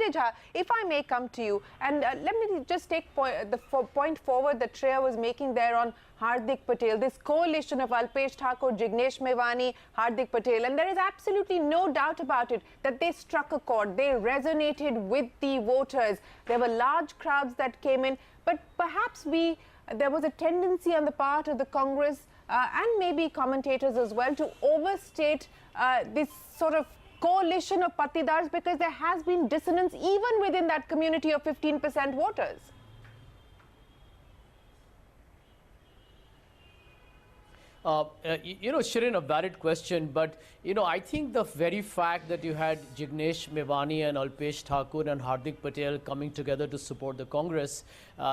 Sanjay Jha, if I may come to you, and let me just take the point forward that Shreya was making there on Hardik Patel, this coalition of Alpesh Thakur, Jignesh Mevani, Hardik Patel, and there is absolutely no doubt about it that they struck a chord. They resonated with the voters. There were large crowds that came in, but perhaps there was a tendency on the part of the Congress and maybe commentators as well to overstate this sort of coalition of patidars, because there has been dissonance even within that community of 15% voters. Shereen, a valid question, but, I think the very fact that you had Jignesh Mevani and Alpesh Thakur and Hardik Patel coming together to support the Congress,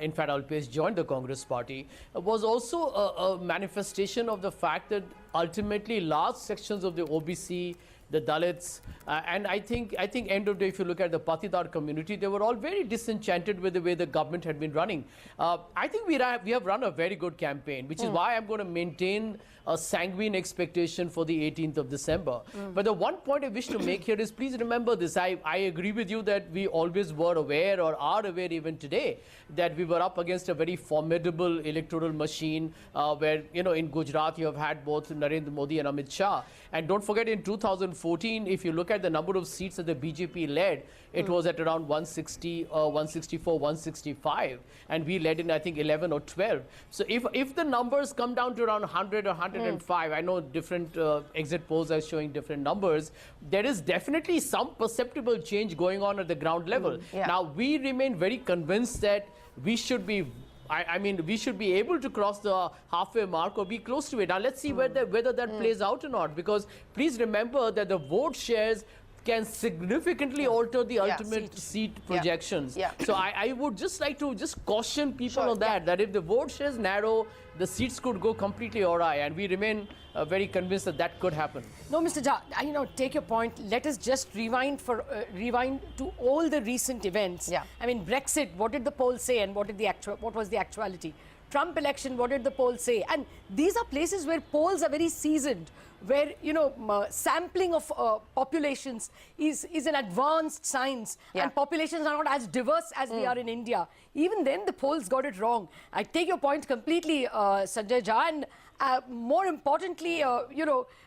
in fact, Alpesh joined the Congress party, was also a manifestation of the fact that ultimately large sections of the OBC, the Dalits, and I think end of the day, if you look at the Patidar community, they were all very disenchanted with the way the government had been running. I think we have run a very good campaign, which is why I'm going to maintain a sanguine expectation for the 18th of December. But the one point I wish to make here is, please remember this. I agree with you that we always were aware, or are aware even today, that we were up against a very formidable electoral machine where, in Gujarat, you have had both Narendra Modi and Amit Shah. And don't forget, in 2014, if you look at the number of seats that the BJP led, it was at around 160, 164, 165. And we led in, I think, 11 or 12. So if the numbers come down to around 100 or 105, I know different exit polls are showing different numbers, there is definitely some perceptible change going on at the ground level. Now, we remain very convinced that we should be we should be able to cross the halfway mark or be close to it. Now, let's see whether that plays out or not, because please remember that the vote shares can significantly alter the ultimate seat projections. So I would just like to caution people on that if the vote shares narrow, the seats could go completely awry, and we remain very convinced that could happen. No, Mr. Jha, take your point. Let us just rewind to all the recent events. I mean, Brexit, what did the polls say, and what was the actuality? Trump election, what did the polls say? And these are places where polls are very seasoned, where, sampling of populations is an advanced science, and populations are not as diverse as they are in India. Even then, the polls got it wrong. I take your point completely, Sanjay Jha, and more importantly,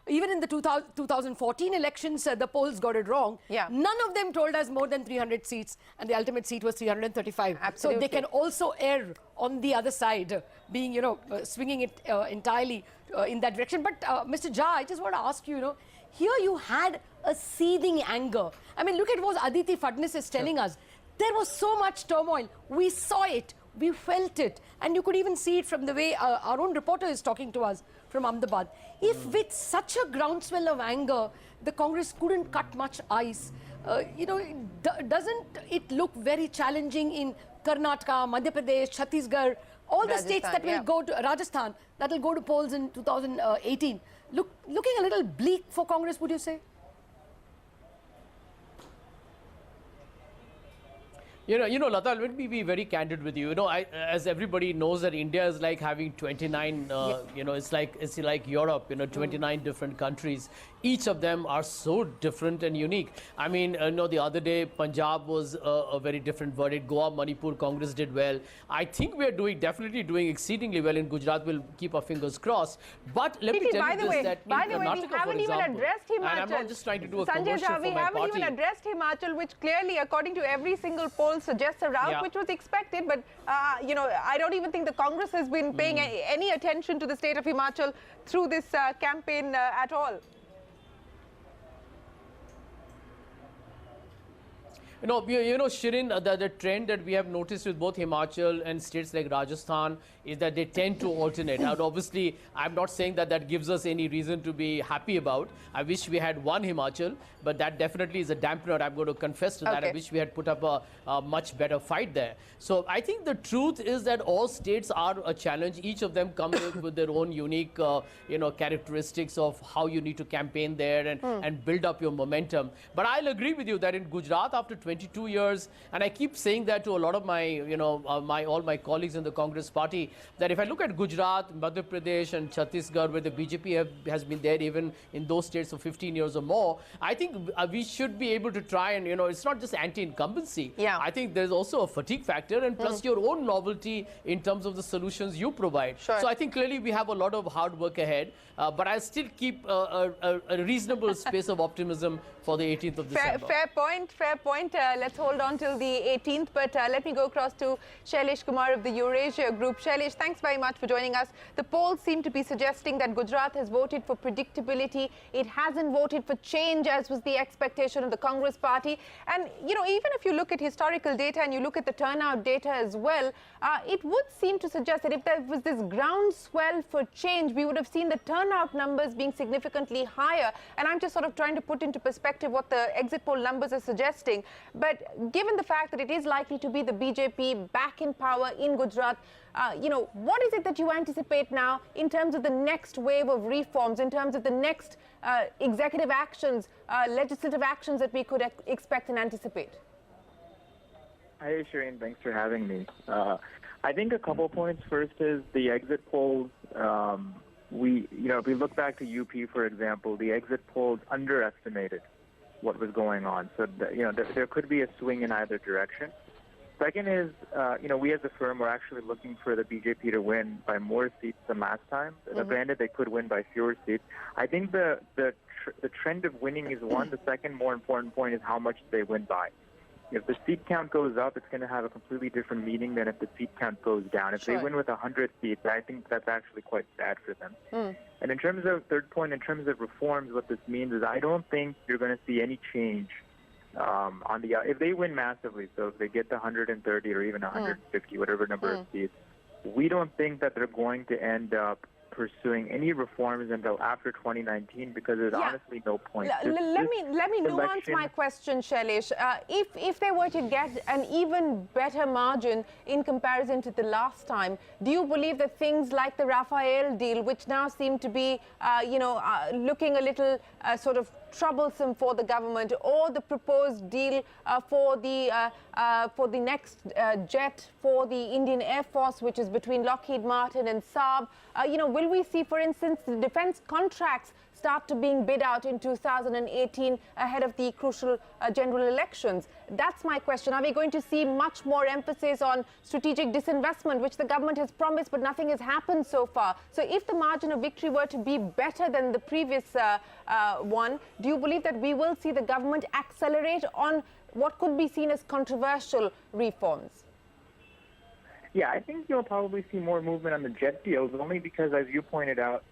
even in the 2014 elections, the polls got it wrong. None of them told us more than 300 seats, and the ultimate seat was 335. Absolutely. So they can also err on the other side, being, swinging it entirely in that direction. But Mr. Jha, I just want to ask you, here you had a seething anger. I mean, look at what Aditi Fadnis is telling us. There was so much turmoil. We saw it. We felt it, and you could even see it from the way our own reporter is talking to us from Ahmedabad. If with such a groundswell of anger, the Congress couldn't cut much ice, doesn't it look very challenging in Karnataka, Madhya Pradesh, Chhattisgarh, all the states that will go to Rajasthan, that will go to polls in 2018? Looking a little bleak for Congress, would you say? Lata, let me be very candid with you. As everybody knows, that India is like having 29, it's like Europe, 29 different countries. Each of them are so different and unique. I mean, the other day, Punjab was a very different verdict. Goa, Manipur, Congress did well. I think we are definitely doing exceedingly well in Gujarat. We'll keep our fingers crossed. But let me tell you this, that in Karnataka, we haven't even addressed Himachal. And I'm not just trying to do a Sanjay commercial Jha, for we my haven't party. even addressed Himachal, which clearly, according to every single poll, suggests a rout which was expected. But, I don't even think the Congress has been paying any attention to the state of Himachal through this campaign at all. Shereen, the trend that we have noticed with both Himachal and states like Rajasthan is that they tend to alternate. Now, obviously, I'm not saying that gives us any reason to be happy about. I wish we had one Himachal, but that definitely is a dampener. I'm going to confess to that. I wish we had put up a much better fight there. So I think the truth is that all states are a challenge. Each of them comes with their own unique, characteristics of how you need to campaign there and build up your momentum. But I'll agree with you that in Gujarat, after 22 years, and I keep saying that to a lot of my, all my colleagues in the Congress party, that if I look at Gujarat, Madhya Pradesh and Chhattisgarh, where the BJP has been there even in those states for 15 years or more, I think we should be able to try and, it's not just anti-incumbency. Yeah. I think there's also a fatigue factor, and plus your own novelty in terms of the solutions you provide. Sure. So I think clearly we have a lot of hard work ahead, but I still keep a reasonable space of optimism for the 18th of December. Fair point. Let's hold on till the 18th, but let me go across to Shailesh Kumar of the Eurasia Group. Shailesh, thanks very much for joining us. The polls seem to be suggesting that Gujarat has voted for predictability. It hasn't voted for change, as was the expectation of the Congress party. And, even if you look at historical data and you look at the turnout data as well, it would seem to suggest that if there was this groundswell for change, we would have seen the turnout numbers being significantly higher. And I'm just sort of trying to put into perspective what the exit poll numbers are suggesting. But given the fact that it is likely to be the BJP back in power in Gujarat, what is it that you anticipate now in terms of the next wave of reforms, in terms of the next executive actions, legislative actions that we could expect and anticipate? Hi, Shereen. Thanks for having me. I think a couple points. First is the exit polls. If we look back to UP, for example, the exit polls underestimated what was going on. So, there could be a swing in either direction. Second is, we as a firm were actually looking for the BJP to win by more seats than last time. Granted, they could win by fewer seats. I think the trend of winning is one. The second more important point is how much they win by. If the seat count goes up, it's going to have a completely different meaning than if the seat count goes down. If they win with 100 seats, I think that's actually quite bad for them. And in terms of third point, in terms of reforms, what this means is I don't think you're going to see any change if they win massively. So if they get to 130 or even 150, whatever number of seats, we don't think that they're going to end up pursuing any reforms until after 2019, because there's honestly no point. Let me nuance my question, Shailesh. If they were to get an even better margin in comparison to the last time, do you believe that things like the Rafael deal, which now seem to be, looking a little sort of troublesome for the government, or the proposed deal for the next jet for the Indian Air Force, which is between Lockheed Martin and Saab, will we see, for instance, the defense contracts start to being bid out in 2018 ahead of the crucial general elections? That's my question. Are we going to see much more emphasis on strategic disinvestment, which the government has promised, but nothing has happened so far? So if the margin of victory were to be better than the previous one, do you believe that we will see the government accelerate on what could be seen as controversial reforms? Yeah, I think you'll probably see more movement on the jet deals, only because, as you pointed out,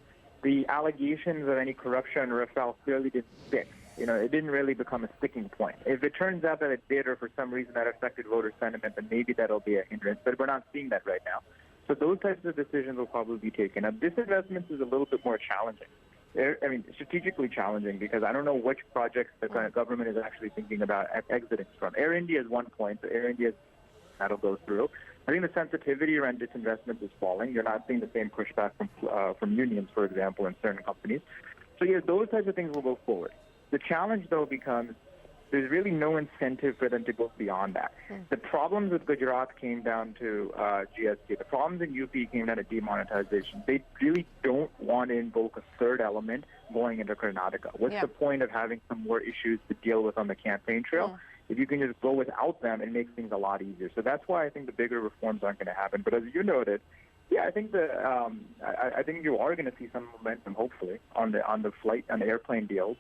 the allegations of any corruption in Rafael clearly didn't stick. It didn't really become a sticking point. If it turns out that it did, or for some reason that affected voter sentiment, then maybe that'll be a hindrance. But we're not seeing that right now. So those types of decisions will probably be taken. Now, disinvestment is a little bit more challenging. Strategically challenging, because I don't know which projects the government is actually thinking about exiting from. Air India is one point. So Air India, that'll go through. I think the sensitivity around disinvestment is falling. You're not seeing the same pushback from unions, for example, in certain companies. So, yeah, those types of things will go forward. The challenge, though, becomes there's really no incentive for them to go beyond that. The problems with Gujarat came down to GST. The problems in UP came down to demonetization. They really don't want to invoke a third element going into Karnataka. What's the point of having some more issues to deal with on the campaign trail? If you can just go without them, it makes things a lot easier. So that's why I think the bigger reforms aren't going to happen. But as you noted, I think I think you are going to see some momentum, hopefully, on the airplane deals,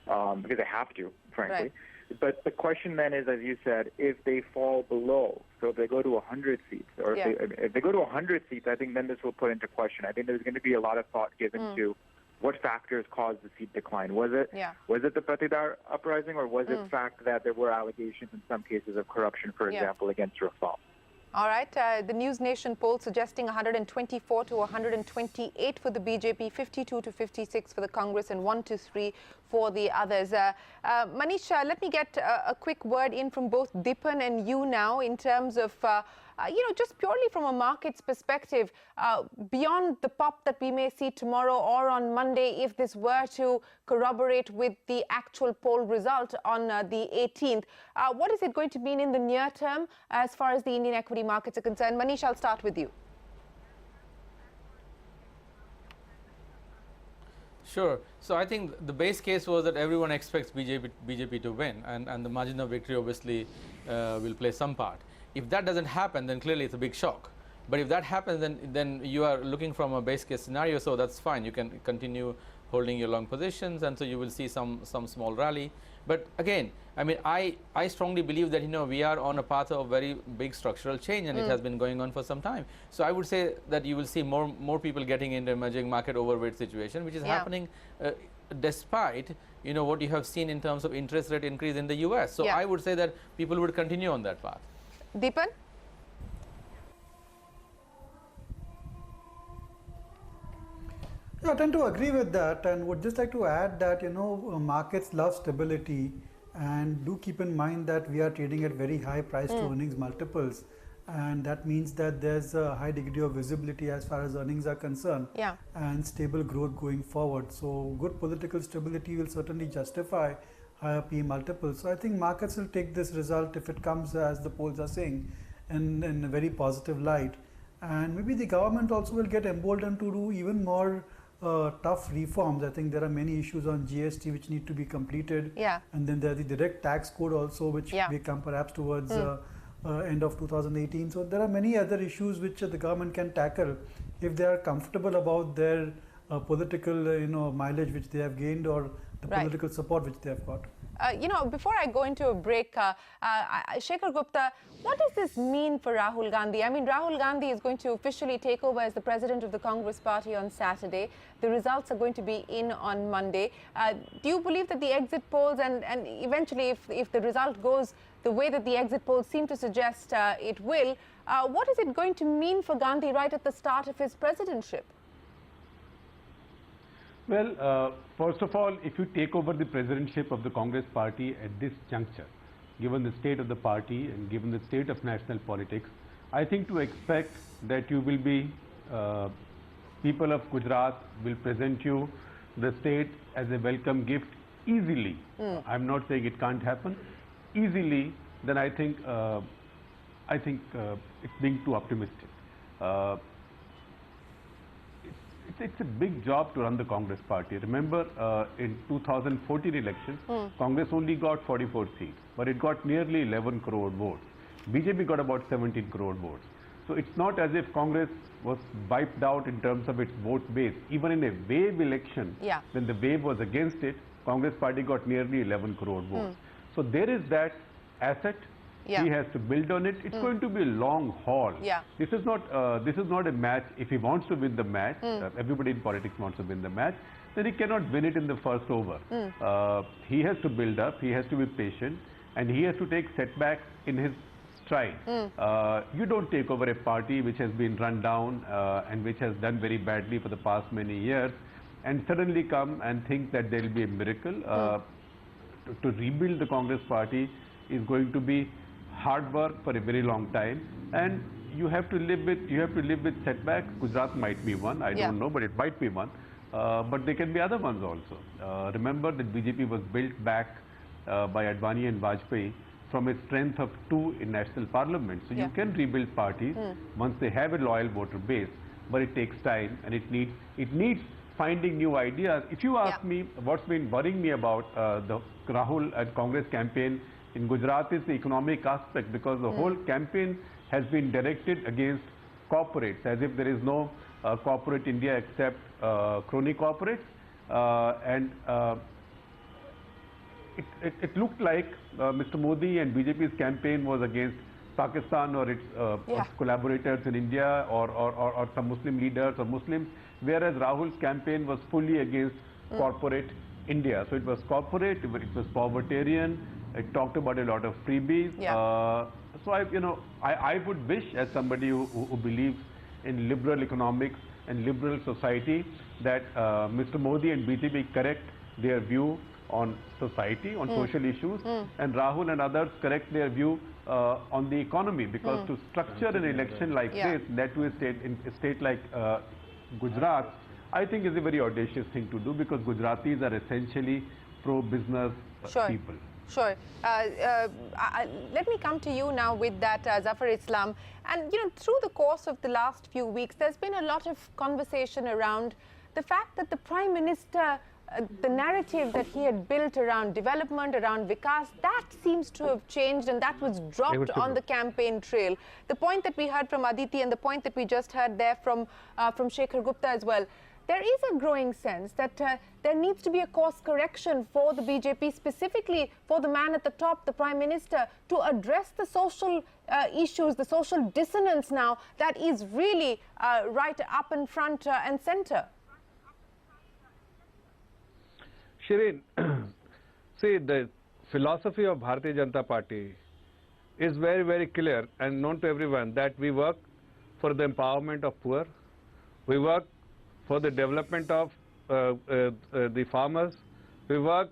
because they have to, frankly. Right. But the question then is, as you said, if they fall below, so if they go to 100 seats, or if they go to 100 seats, I think then this will put into question. I think there's going to be a lot of thought given to what factors caused the seat decline. Was it the Patidar uprising, or was it the fact that there were allegations in some cases of corruption, for example, against Rafal? All right. The News Nation poll suggesting 124 to 128 for the BJP, 52 to 56 for the Congress, and 1 to 3 for the others. Manish, let me get a quick word in from both Dipan and you now in terms of just purely from a market's perspective, beyond the pop that we may see tomorrow or on Monday, if this were to corroborate with the actual poll result on the 18th, what is it going to mean in the near term as far as the Indian equity markets are concerned? Manish, I'll start with you. Sure. So I think the base case was that everyone expects BJP to win, and the margin of victory obviously will play some part. If that doesn't happen, then clearly it's a big shock. But if that happens, then you are looking from a base case scenario, so that's fine. You can continue holding your long positions, and so you will see some small rally. But again, I mean, I strongly believe that we are on a path of very big structural change, and it has been going on for some time. So I would say that you will see more people getting into emerging market overweight situation, which is happening despite what you have seen in terms of interest rate increase in the US. So I would say that people would continue on that path. Deepan? Yeah, I tend to agree with that, and would just like to add that markets love stability, and do keep in mind that we are trading at very high price to earnings multiples, and that means that there's a high degree of visibility as far as earnings are concerned, and stable growth going forward. So good political stability will certainly justify higher PE multiples. So I think markets will take this result, if it comes as the polls are saying, in a very positive light, and maybe the government also will get emboldened to do even more tough reforms. I think there are many issues on GST which need to be completed, and then there's the direct tax code also, which may come perhaps towards end of 2018. So there are many other issues which the government can tackle if they are comfortable about their political mileage which they have gained, or the political support which they have got. Before I go into a break, Shekhar Gupta, what does this mean for Rahul Gandhi? I mean, Rahul Gandhi is going to officially take over as the president of the Congress party on Saturday. The results are going to be in on Monday. Do you believe that the exit polls and eventually if the result goes the way that the exit polls seem to suggest it will, what is it going to mean for Gandhi right at the start of his presidentship? Well, first of all, if you take over the presidentship of the Congress party at this juncture, given the state of the party and given the state of national politics, I think to expect that you will be, people of Gujarat will present you the state as a welcome gift easily. I'm not saying it can't happen. Easily, then I think it's being too optimistic. It's a big job to run the Congress party. Remember, in 2014 elections, Congress only got 44 seats, but it got nearly 11 crore votes. BJP got about 17 crore votes. So it's not as if Congress was wiped out in terms of its vote base. Even in a wave election, when the wave was against it, Congress party got nearly 11 crore votes. So there is that asset. He has to build on it. It's going to be a long haul. This is not a match. If he wants to win the match, everybody in politics wants to win the match, then he cannot win it in the first over. He has to build up, he has to be patient, and he has to take setbacks in his stride. You don't take over a party which has been run down and which has done very badly for the past many years, and suddenly come and think that there will be a miracle. To rebuild the Congress party is going to be hard work for a very long time, and you have to live with setbacks. Gujarat might be one, I don't know, but it might be one. But there can be other ones also. Remember that BJP was built back by Advani and Vajpayee from a strength of 2 in national parliament. So you can rebuild parties once they have a loyal voter base, but it takes time, and it needs finding new ideas. If you ask me what's been worrying me about the Rahul and Congress campaign in Gujarat is the economic aspect, because the whole campaign has been directed against corporates, as if there is no corporate India except crony corporates. It looked like Mr. Modi and BJP's campaign was against Pakistan or its collaborators in India, or some Muslim leaders or Muslims, whereas Rahul's campaign was fully against corporate India. So it was corporate, it was povertarian, it talked about a lot of freebies. So I would wish, as somebody who believes in liberal economics and liberal society, that Mr. Modi and BJP correct their view on society, on social issues, and Rahul and others correct their view on the economy, because to structure an election like this, that to a state like Gujarat, I think is a very audacious thing to do, because Gujaratis are essentially pro-business people. Sure. Let me come to you now with that, Zafar Islam. And, you know, through the course of the last few weeks, there's been a lot of conversation around the fact that the Prime Minister, the narrative that he had built around development, around Vikas, that seems to have changed, and that was dropped on the campaign trail. The point that we heard from Aditi and the point that we just heard there from Shekhar Gupta as well, there is a growing sense that there needs to be a course correction for the BJP, specifically for the man at the top, the Prime Minister, to address the social issues, the social dissonance now that is really right up in front and center. Shereen, see, the philosophy of Bharatiya Janata Party is very, very clear and known to everyone, that we work for the empowerment of poor, we work for the development of the farmers, we work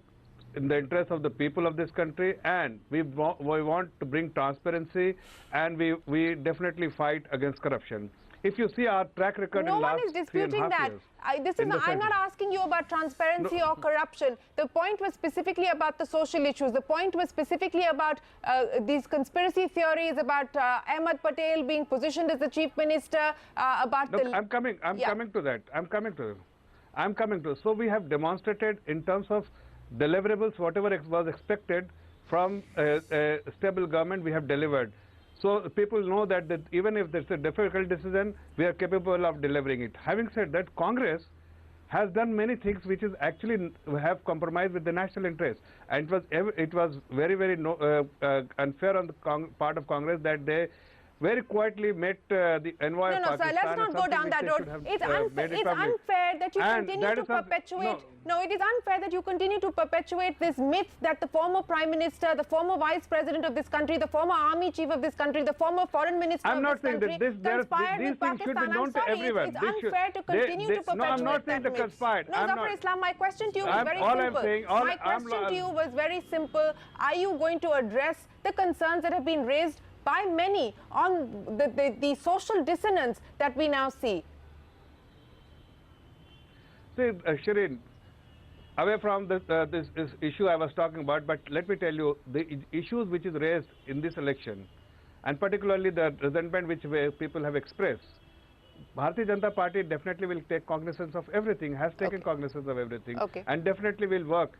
in the interest of the people of this country, and we want to bring transparency, and we definitely fight against corruption. If you see our track record in the last 3.5 years... No one is disputing that. I'm not asking you about transparency or corruption. The point was specifically about the social issues. The point was specifically about these conspiracy theories about Ahmed Patel being positioned as the chief minister, about the... I'm coming to that. So we have demonstrated in terms of deliverables, whatever was expected from a stable government, we have delivered. So people know that even if there's a difficult decision, we are capable of delivering it. Having said that, Congress has done many things which is actually have compromised with the national interest. And it was very, very unfair on the part of Congress that they very quietly met the envoy of Pakistan. No, sir, let's not go down that road. It's unfair that you continue to perpetuate... No, it is unfair that you continue to perpetuate this myth that the former Prime Minister, the former Vice President of this country, the former Army Chief of this country, the former Foreign Minister of this country conspired with Pakistan. I'm sorry, it's unfair to continue to perpetuate that myth. No, I'm not saying they conspired. No, Zafar Islam, my question to you was very simple. My question to you was very simple. Are you going to address the concerns that have been raised by many on the social dissonance that we now see? See, Shereen, away from this issue I was talking about, but let me tell you, the issues which is raised in this election, and particularly the resentment which people have expressed, Bharatiya Janata Party definitely will take cognizance of everything, has taken cognizance of everything, and definitely will work.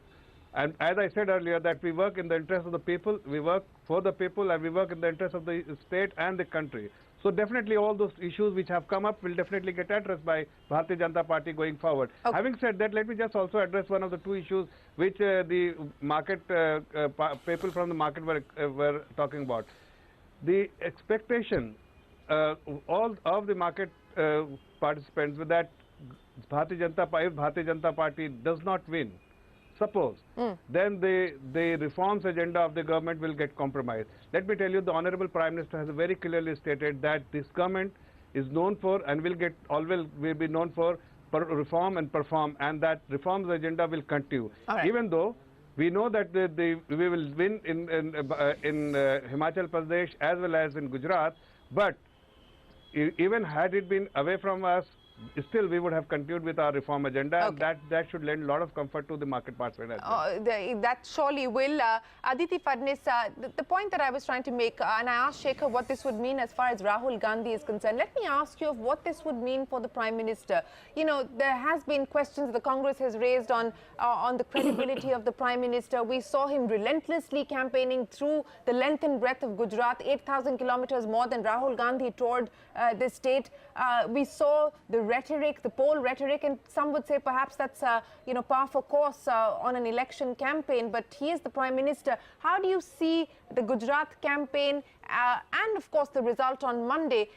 And as I said earlier, that we work in the interest of the people, we work for the people, and we work in the interest of the state and the country. So definitely all those issues which have come up will definitely get addressed by Bharatiya Janata Party going forward. Having said that, let me just also address one of the two issues which the market people from the market were talking about. The expectation all of the market participants with that if Bharatiya Janata Party does not win, suppose, then the reforms agenda of the government will get compromised. Let me tell you, the Honorable Prime Minister has very clearly stated that this government is known for and will be known for reform and perform, and that reforms agenda will continue. Right. Even though we know that we will win in Himachal Pradesh as well as in Gujarat, but even had it been away from us, still we would have continued with our reform agenda, and that should lend a lot of comfort to the market participants. That surely will. Aditi Fadnis, the point that I was trying to make, and I asked Shekhar what this would mean as far as Rahul Gandhi is concerned. Let me ask you of what this would mean for the Prime Minister. You know, there has been questions the Congress has raised on the credibility of the Prime Minister. We saw him relentlessly campaigning through the length and breadth of Gujarat, 8,000 kilometers more than Rahul Gandhi toured the state. We saw the rhetoric, the poll rhetoric, and some would say perhaps that's par for course on an election campaign, but he is the Prime Minister. How do you see the Gujarat campaign and of course the result on Monday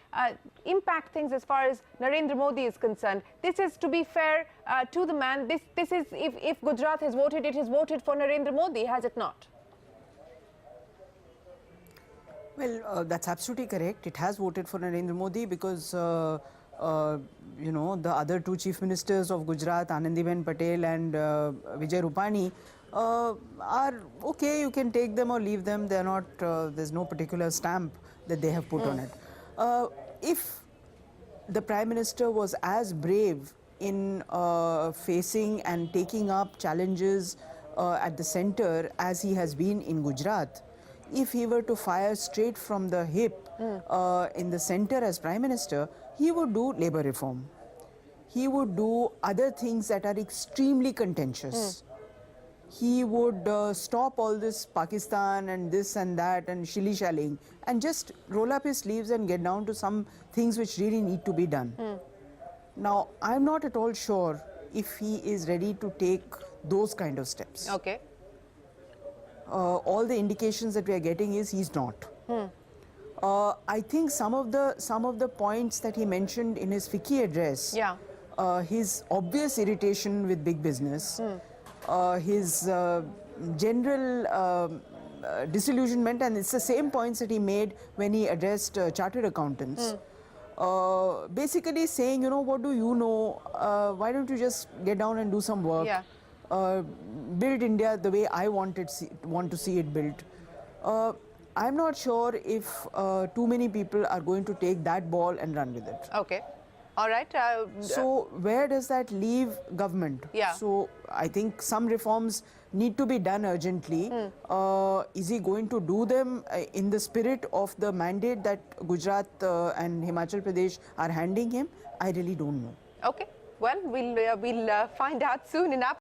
impact things as far as Narendra Modi is concerned? This is, to be fair to the man, this is, if Gujarat has voted, it has voted for Narendra Modi, has it not? Well, that's absolutely correct. It has voted for Narendra Modi because the other two chief ministers of Gujarat, Anandiben Patel and Vijay Rupani, are okay. You can take them or leave them. They're not. There's no particular stamp that they have put on it. If the Prime Minister was as brave in facing and taking up challenges at the center as he has been in Gujarat, if he were to fire straight from the hip in the center as Prime Minister, he would do labor reform. He would do other things that are extremely contentious. He would stop all this Pakistan and this and that and shilly-shallying and just roll up his sleeves and get down to some things which really need to be done. Now, I'm not at all sure if he is ready to take those kind of steps. Okay. All the indications that we are getting is he's not. I think some of the points that he mentioned in his FICCI address, his obvious irritation with big business, his general disillusionment, and it's the same points that he made when he addressed chartered accountants. Basically saying, you know, what do you know? Why don't you just get down and do some work? Build India the way I want to see it built. I'm not sure if too many people are going to take that ball and run with it. Okay. All right. So where does that leave government? So I think some reforms need to be done urgently. Is he going to do them in the spirit of the mandate that Gujarat and Himachal Pradesh are handing him? I really don't know. Okay. Well, we'll find out soon enough.